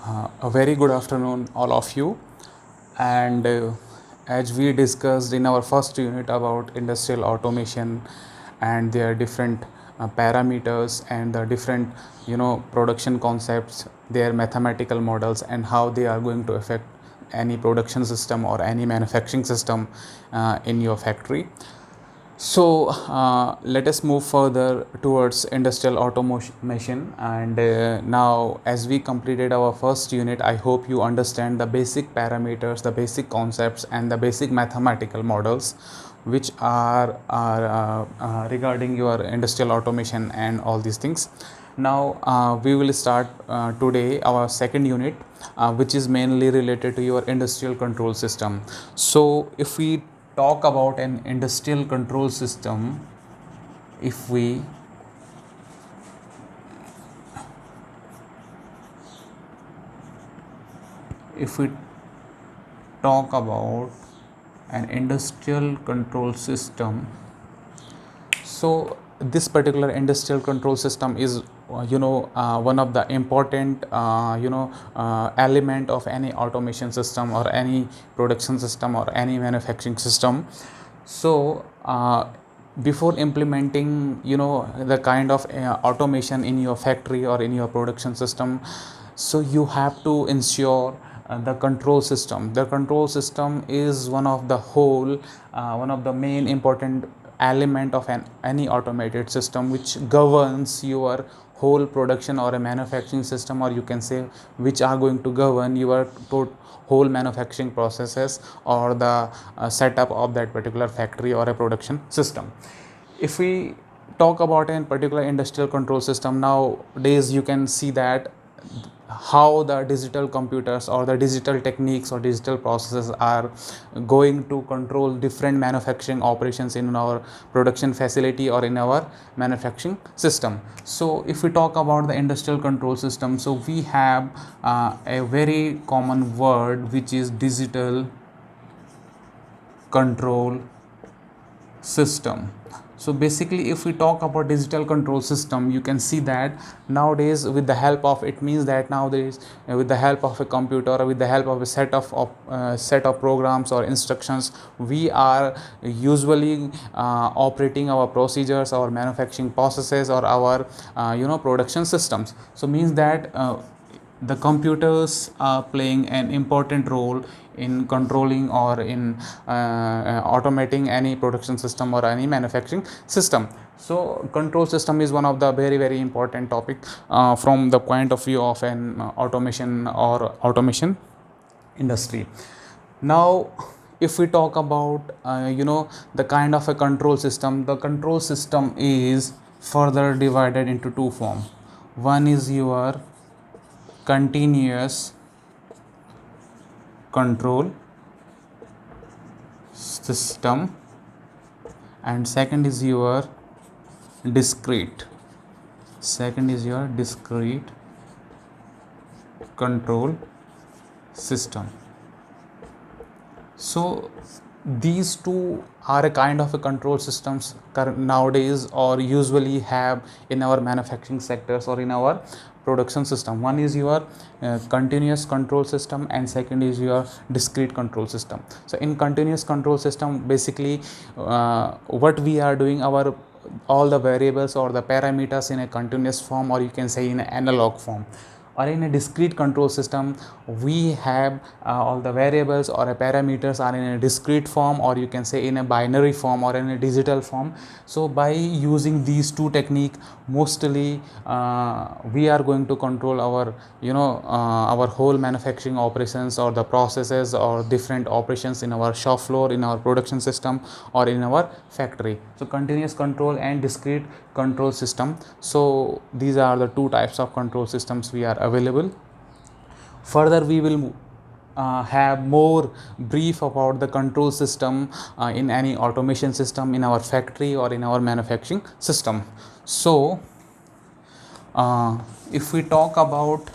A very good afternoon, all of you. And as we discussed in our first unit about industrial automation and their different parameters and the different, production concepts, their mathematical models, and how they are going to affect any production system or any manufacturing system in your factory. So let us move further towards industrial automation. And now, as we completed our first unit, I hope you understand the basic parameters, the basic concepts, and the basic mathematical models which are regarding your industrial automation and all these things. Now we will start today our second unit, which is mainly related to your industrial control system. So if we talk about an industrial control system, if we talk about an industrial control system, so this particular industrial control system is one of the important element of any automation system or any production system or any manufacturing system. So before implementing the kind of automation in your factory or in your production system, so you have to ensure the control system is one of the main important element of any automated system which governs your whole production or a manufacturing system, or you can say which are going to govern your whole manufacturing processes or the setup of that particular factory or a production system. If we talk about a particular industrial control system, nowadays you can see that how the digital computers or the digital techniques or digital processes are going to control different manufacturing operations in our production facility or in our manufacturing system. So if we talk about the industrial control system, so we have a very common word which is digital control system. So basically, if we talk about digital control system, you can see that nowadays with the help of, it means that nowadays with the help of a computer or with the help of a set of programs or instructions, we are usually operating our procedures, our manufacturing processes, or our production systems. So means that the computers are playing an important role in controlling or in automating any production system or any manufacturing system. So control system is one of the very very important topic from the point of view of an automation or automation industry. Now if we talk about the kind of a control system, the control system is further divided into two forms. One is your continuous control system, and second is your discrete control system. So these two are a kind of a control systems nowadays or usually have in our manufacturing sectors or in our production system. One is your continuous control system, and second is your discrete control system. So in continuous control system, basically what we are doing, our all the variables or the parameters in a continuous form, or you can say in an analog form. Or in a discrete control system, we have all the variables or parameters are in a discrete form, or you can say in a binary form or in a digital form. So by using these two techniques, mostly we are going to control our our whole manufacturing operations or the processes or different operations in our shop floor, in our production system, or in our factory. So continuous control and discrete control system, so these are the two types of control systems we are available. Further we will have more brief about the control system in any automation system in our factory or in our manufacturing system. So if we talk about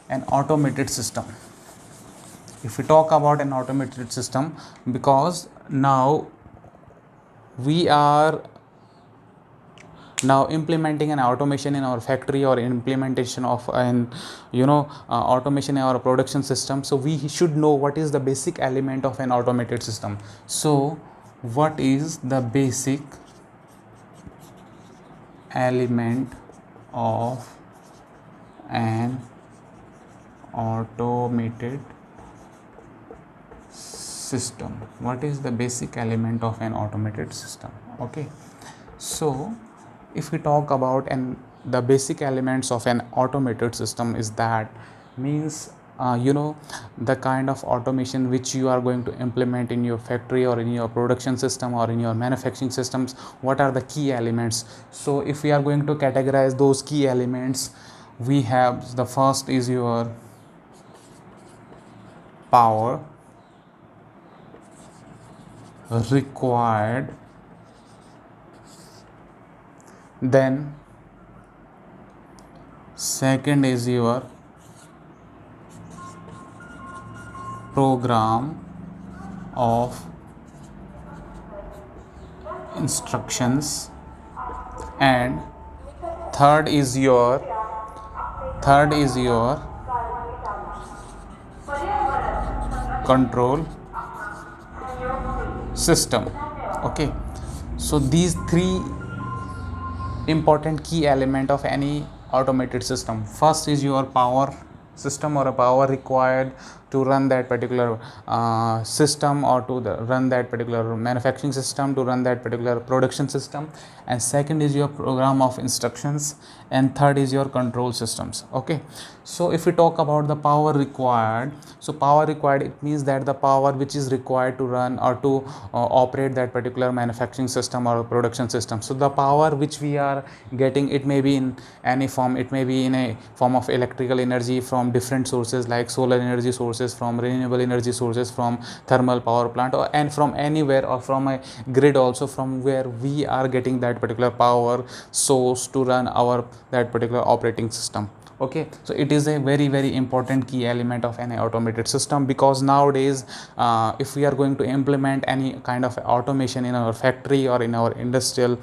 an automated system, because now we are Now implementing an automation in our factory or implementation of an automation in our production system, so we should know what is the basic element of an automated system. So what is the basic element of an automated system? What is the basic element of an automated system? Okay, so if we talk about the basic elements of an automated system, is that means the kind of automation which you are going to implement in your factory or in your production system or in your manufacturing systems. What are the key elements? So if we are going to categorize those key elements, we have the first is your power required, then second is your program of instructions, and third is your control system. Okay, so these three important key element of any automated system. First is your power system or a power required to run that particular system, or to run that particular manufacturing system, to run that particular production system. And second is your program of instructions, and third is your control systems. Okay, so if we talk about the power required, so power required, it means that the power which is required to run or to operate that particular manufacturing system or production system. So the power which we are getting, it may be in any form. It may be in a form of electrical energy from different sources like solar energy sources, from renewable energy sources, from thermal power plant, and from anywhere, or from a grid also, from where we are getting that particular power source to run our that particular operating system. Okay, so it is a very, very important key element of any automated system, because nowadays if we are going to implement any kind of automation in our factory or in our industrial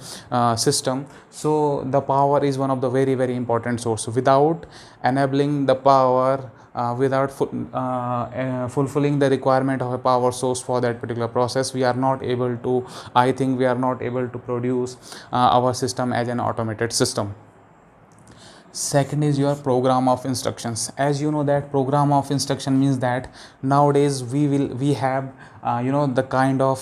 system, so the power is one of the very, very important source. Without enabling the power, without fulfilling the requirement of a power source for that particular process, we are not able to, I think we are not able to produce our system as an automated system. Second is your program of instructions. As you know that program of instruction means that nowadays we have the kind of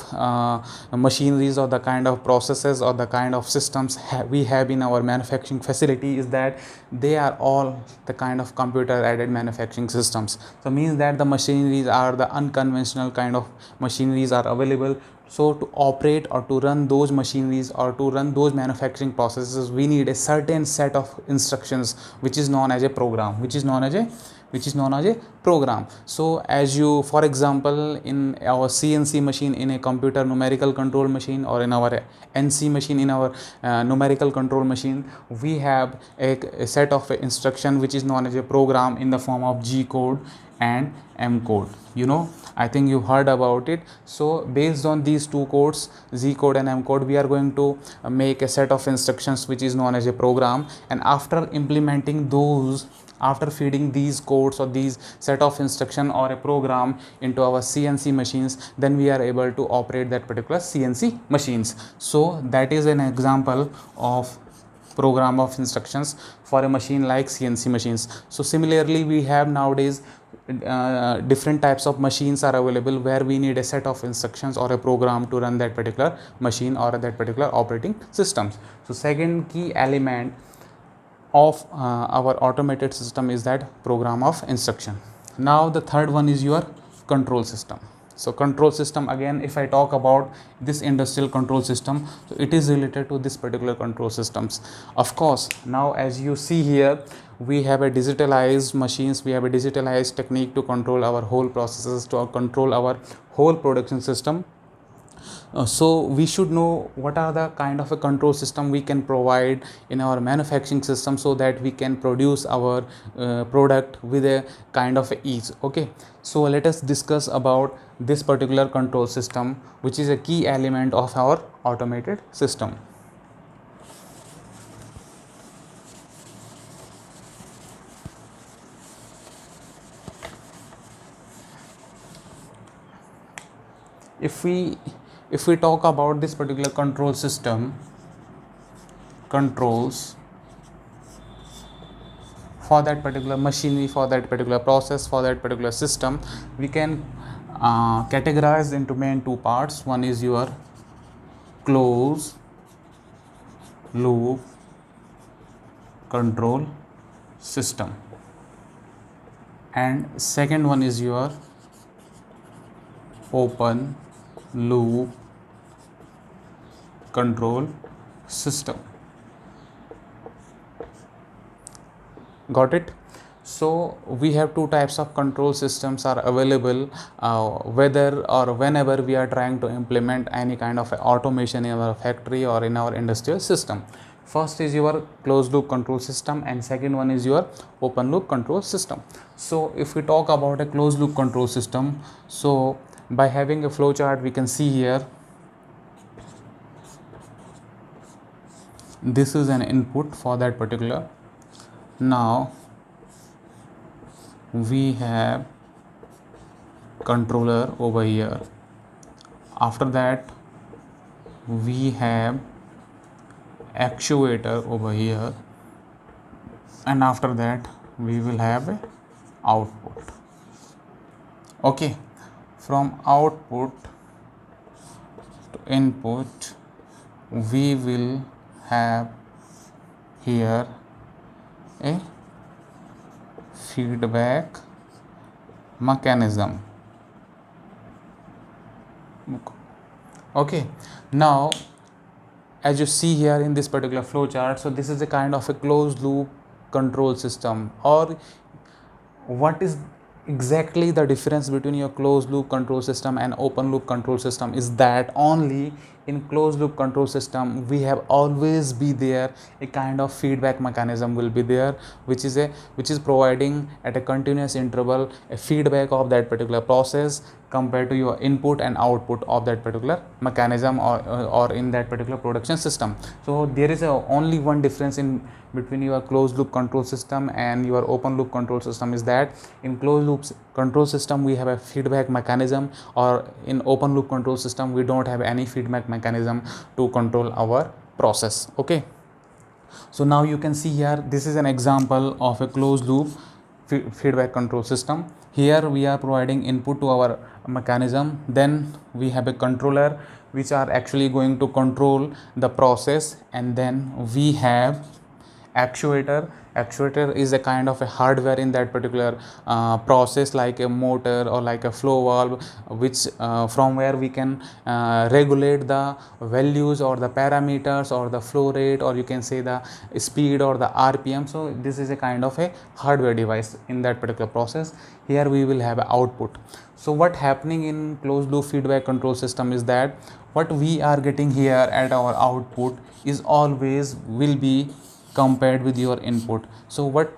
machineries, or the kind of processes, or the kind of systems we have in our manufacturing facility, is that they are all the kind of computer aided manufacturing systems. So means that the machineries are the unconventional kind of machineries are available. So to operate or to run those machineries or to run those manufacturing processes, we need a certain set of instructions which is known as a program, which is known as a program. So as you, for example, in our CNC machine, in a computer numerical control machine, or in our NC machine, in our numerical control machine, we have a set of instruction which is known as a program in the form of G code and M code. I think you heard about it. So based on these two codes, Z code and M code, we are going to make a set of instructions which is known as a program. And after implementing those, after feeding these codes or these set of instruction or a program into our CNC machines, then we are able to operate that particular CNC machines. So that is an example of program of instructions for a machine like CNC machines. So similarly, we have nowadays different types of machines are available where we need a set of instructions or a program to run that particular machine or that particular operating systems. So second key element of our automated system is that program of instruction. Now the third one is your control system. So control system, again, if I talk about this industrial control system, so it is related to this particular control systems. Of course, now as you see here, we have a digitalized machines, we have a digitalized technique to control our whole processes, to control our whole production system. So we should know what are the kind of a control system we can provide in our manufacturing system, so that we can produce our product with a kind of ease. Okay, so let us discuss about this particular control system, which is a key element of our automated system. if we talk about this particular control system, controls for that particular machinery, for that particular process, for that particular system, we can categorize into main two parts. One is your closed loop control system, and second one is your open loop control system. Got it? So we have two types of control systems are available whether or whenever we are trying to implement any kind of automation in our factory or in our industrial system. First is your closed loop control system, and second one is your open loop control system. So if we talk about a closed loop control system, so by having a flow chart, we can see here this is an input for that particular. Now we have controller over here. After that we have actuator over here, and after that we will have a output. Okay, from output to input we will have here a feedback mechanism. Okay, now as you see here in this particular flow chart, so this is a kind of a closed loop control system. Or what is exactly the difference between your closed loop control system and open loop control system is that only in closed loop control system we have always be there a kind of feedback mechanism will be there, which is providing at a continuous interval a feedback of that particular process compared to your input and output of that particular mechanism or in that particular production system. So there is only one difference in between your closed loop control system and your open loop control system is that in closed loop control system we have a feedback mechanism, or in open loop control system we don't have any feedback mechanism to control our process. Okay, so now you can see here this is an example of a closed loop feedback control system. Here we are providing input to our mechanism, then we have a controller which are actually going to control the process, and then we have actuator is a kind of a hardware in that particular process, like a motor or like a flow valve, which from where we can regulate the values or the parameters or the flow rate, or you can say the speed or the RPM. So this is a kind of a hardware device in that particular process. Here we will have output. So what happening in closed loop feedback control system is that what we are getting here at our output is always will be compared with your input. So what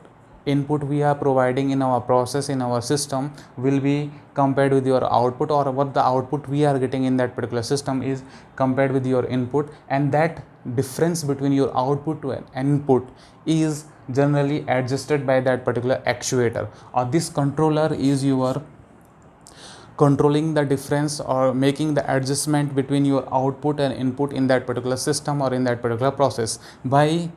input we are providing in our process, in our system, will be compared with your output, or what the output we are getting in that particular system is compared with your input, and that difference between your output to an input is generally adjusted by that particular actuator, or this controller is your controlling the difference or making the adjustment between your output and input in that particular system or in that particular process by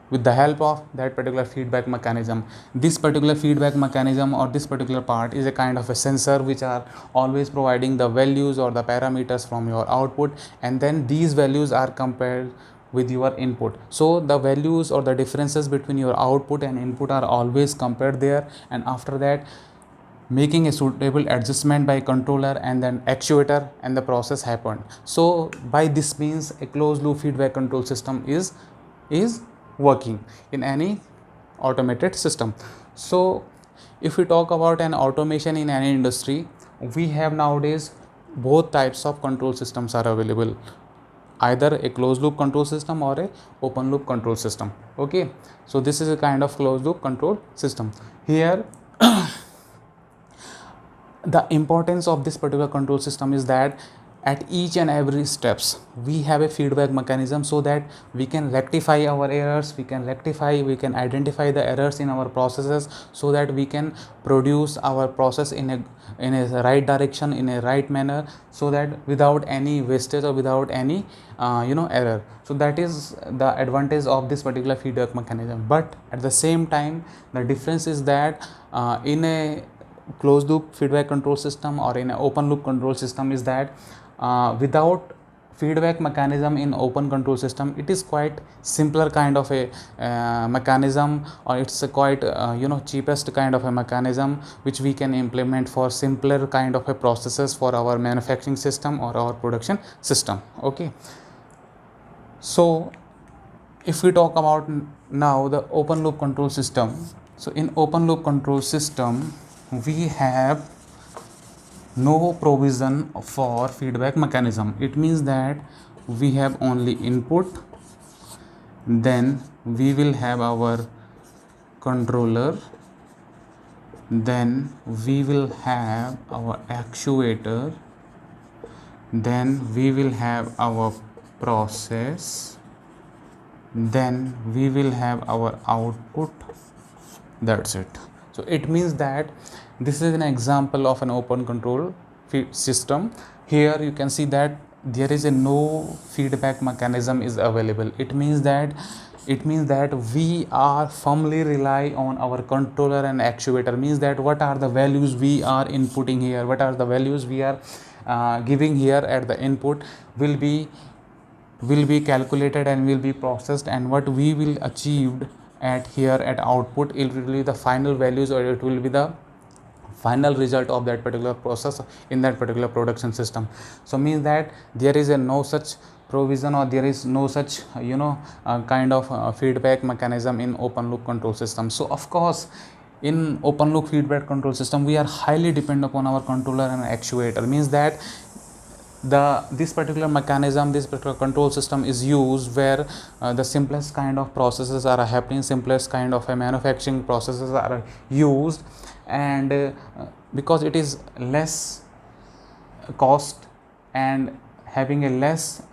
with the help of that particular feedback mechanism. This particular feedback mechanism or this particular part is a kind of a sensor which are always providing the values or the parameters from your output, and then these values are compared with your input. So the values or the differences between your output and input are always compared there, and after that making a suitable adjustment by controller and then actuator, and the process happened. So by this means a closed loop feedback control system is working in any automated system. So if we talk about an automation in any industry, we have nowadays both types of control systems are available, either a closed loop control system or a open loop control system. Okay, so this is a kind of closed loop control system. Here the importance of this particular control system is that at each and every steps we have a feedback mechanism, so that we can rectify our errors, we can identify the errors in our processes, so that we can produce our process in a right direction, in a right manner, so that without any wastage or without any error. So that is the advantage of this particular feedback mechanism. But at the same time, the difference is that in a closed loop feedback control system or in an open loop control system is that without feedback mechanism in open control system, it is quite simpler kind of a mechanism, or it's a quite cheapest kind of a mechanism which we can implement for simpler kind of a processes for our manufacturing system or our production system. Okay, so if we talk about now the open loop control system, so in open loop control system we have no provision for feedback mechanism. It means that we have only input, then we will have our controller, then we will have our actuator, then we will have our process, then we will have our output. That's it. So it means that this is an example of an open control system. Here you can see that there is a no feedback mechanism is available. It means that we are firmly rely on our controller and actuator. Means that what are the values we are inputting here, what are the values we are giving here at the input will be calculated and will be processed, and what we will achieved at here at output, it will be the final values, or it will be the final result of that particular process in that particular production system. So means that there is no such provision, or there is no such kind of feedback mechanism in open loop control system. So of course in open loop feedback control system we are highly dependent upon our controller and actuator. Means that this particular mechanism, this particular control system is used where the simplest kind of processes are happening, simplest kind of manufacturing processes are used, and because it is less cost and having a less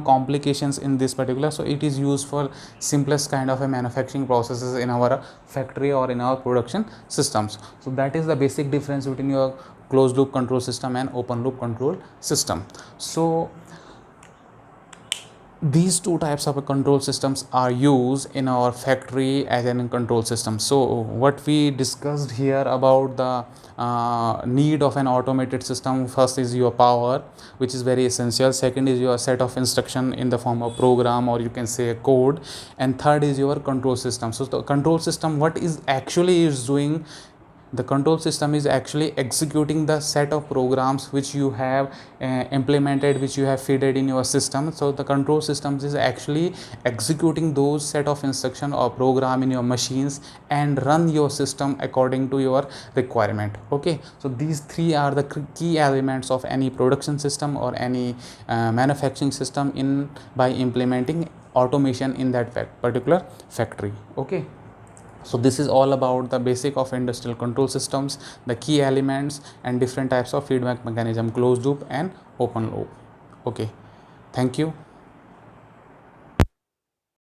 complications in this particular, so it is used for simplest kind of a manufacturing processes in our factory or in our production systems. So that is the basic difference between your closed loop control system and open loop control system. So these two types of control systems are used in our factory as a control system. So what we discussed here about the need of an automated system, first is your power, which is very essential. Second is your set of instruction in the form of program, or you can say a code, and third is your control system. So the control system, what is actually is doing, the control system is actually executing the set of programs which you have implemented, which you have fed in your system. So the control systems is actually executing those set of instruction or program in your machines and run your system according to your requirement. Okay, so these three are the key elements of any production system or any manufacturing system in by implementing automation in that particular factory. Okay, so this is all about the basic of industrial control systems, the key elements and different types of feedback mechanism, closed loop and open loop. Okay, thank you.